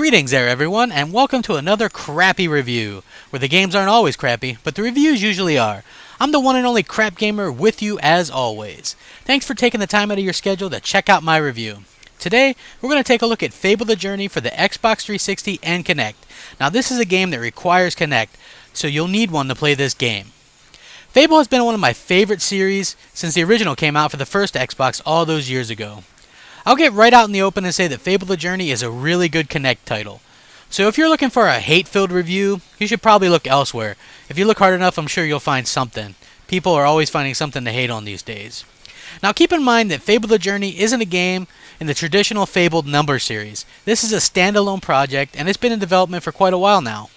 Greetings there everyone, and welcome to another crappy review, where the games aren't always crappy, but the reviews usually are. I'm the one and only Crap Gamer with you as always. Thanks for taking the time out of your schedule to check out my review. Today, we're going to take a look at Fable The Journey for the Xbox 360 and Kinect. Now this is a game that requires Kinect, so you'll need one to play this game. Fable has been one of my favorite series since the original came out for the first Xbox all those years ago. I'll get right out in the open and say that Fable The Journey is a really good Kinect title. So if you're looking for a hate-filled review, you should probably look elsewhere. If you look hard enough, I'm sure you'll find something. People are always finding something to hate on these days. Now keep in mind that Fable The Journey isn't a game in the traditional Fable number series. This is a standalone project, and it's been in development for quite a while now.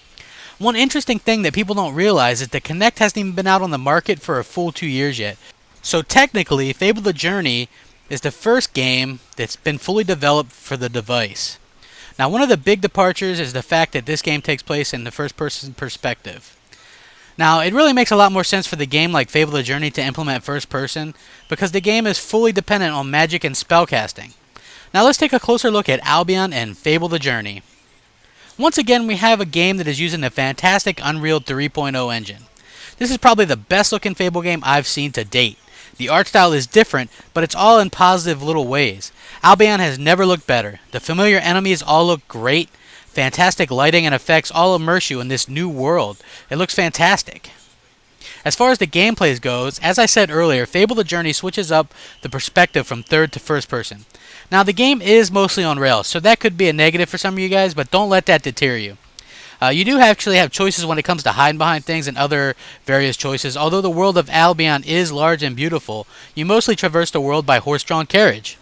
One interesting thing that people don't realize is that Kinect hasn't even been out on the market for a full 2 years yet. So technically, Fable The Journey is the first game that's been fully developed for the device. Now, one of the big departures is the fact that this game takes place in the first-person perspective. Now, it really makes a lot more sense for the game like Fable The Journey to implement first-person, because the game is fully dependent on magic and spellcasting. Now, let's take a closer look at Albion and Fable The Journey. Once again, we have a game that is using the fantastic Unreal 3.0 engine. This is probably the best-looking Fable game I've seen to date. The art style is different, but it's all in positive little ways. Albion has never looked better. The familiar enemies all look great. Fantastic lighting and effects all immerse you in this new world. It looks fantastic. As far as the gameplay goes, as I said earlier, Fable The Journey switches up the perspective from third to first person. Now the game is mostly on rails, so that could be a negative for some of you guys, but don't let that deter you. You do actually have choices when it comes to hiding behind things and other various choices. Although the world of Albion is large and beautiful, you mostly traverse the world by horse-drawn carriage.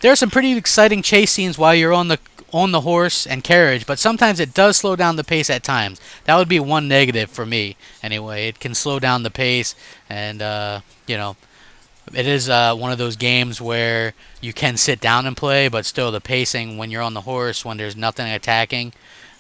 There are some pretty exciting chase scenes while you're on the horse and carriage, but sometimes it does slow down the pace at times. That would be one negative for me, anyway. It can slow down the pace, and it is one of those games where you can sit down and play, but still the pacing when you're on the horse, when there's nothing attacking,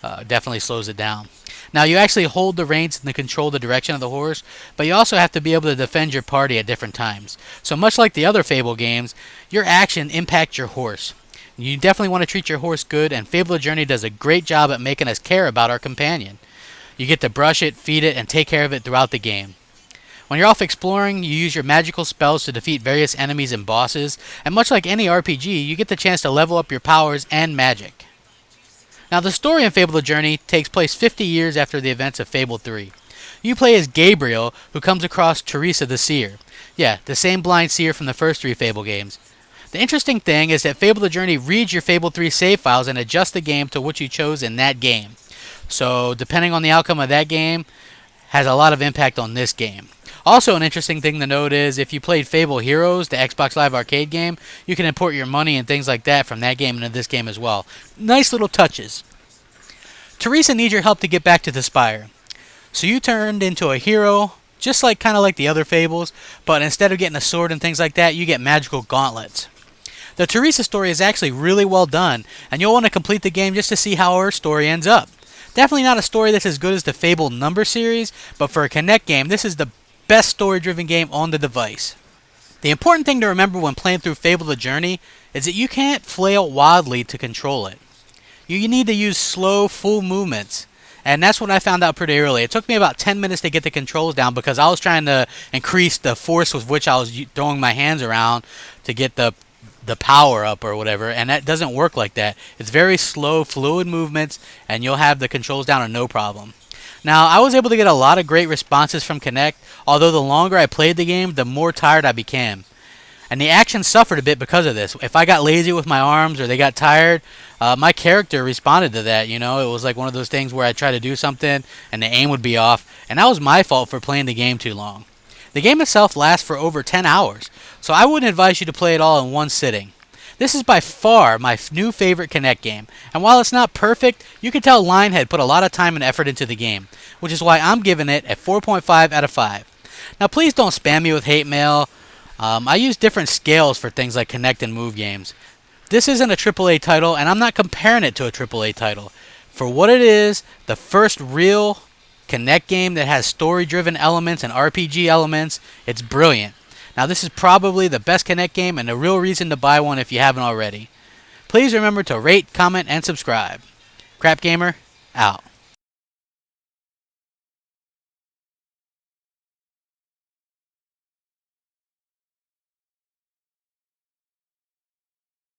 definitely slows it down. Now you actually hold the reins and control the direction of the horse, but you also have to be able to defend your party at different times. So much like the other Fable games, your action impacts your horse. You definitely want to treat your horse good, and Fable The Journey does a great job at making us care about our companion. You get to brush it, feed it, and take care of it throughout the game. When you're off exploring, you use your magical spells to defeat various enemies and bosses, and much like any RPG, you get the chance to level up your powers and magic. Now, the story in Fable The Journey takes place 50 years after the events of Fable 3. You play as Gabriel, who comes across Teresa the Seer. Yeah, the same blind seer from the first 3 Fable games. The interesting thing is that Fable The Journey reads your Fable 3 save files and adjusts the game to what you chose in that game. So, depending on the outcome of that game, has a lot of impact on this game. Also, an interesting thing to note is if you played Fable Heroes, the Xbox Live Arcade game, you can import your money and things like that from that game into this game as well. Nice little touches. Teresa needs your help to get back to the Spire. So you turned into a hero, just like kind of like the other Fables, but instead of getting a sword and things like that, you get magical gauntlets. The Teresa story is actually really well done, and you'll want to complete the game just to see how her story ends up. Definitely not a story that's as good as the Fable number series, but for a Kinect game, this is the best story-driven game on the device. The important thing to remember when playing through Fable The Journey is that you can't flail wildly to control it. You need to use slow, full movements, and that's what I found out pretty early. It took me about 10 minutes to get the controls down because I was trying to increase the force with which I was throwing my hands around to get the power up or whatever, and that doesn't work like that. It's very slow, fluid movements, and you'll have the controls down and no problem. Now, I was able to get a lot of great responses from Kinect, although the longer I played the game, the more tired I became. And the action suffered a bit because of this. If I got lazy with my arms or they got tired, my character responded to that. It was like one of those things where I try to do something and the aim would be off, and that was my fault for playing the game too long. The game itself lasts for over 10 hours, so I wouldn't advise you to play it all in one sitting. This is by far my new favorite Kinect game, and while it's not perfect, you can tell Lionhead put a lot of time and effort into the game, which is why I'm giving it a 4.5 out of 5. Now please don't spam me with hate mail. I use different scales for things like Kinect and Move games. This isn't a AAA title, and I'm not comparing it to a AAA title. For what it is, the first real Kinect game that has story-driven elements and RPG elements, it's brilliant. Now this is probably the best Kinect game and a real reason to buy one if you haven't already. Please remember to rate, comment, and subscribe. Crap Gamer, out.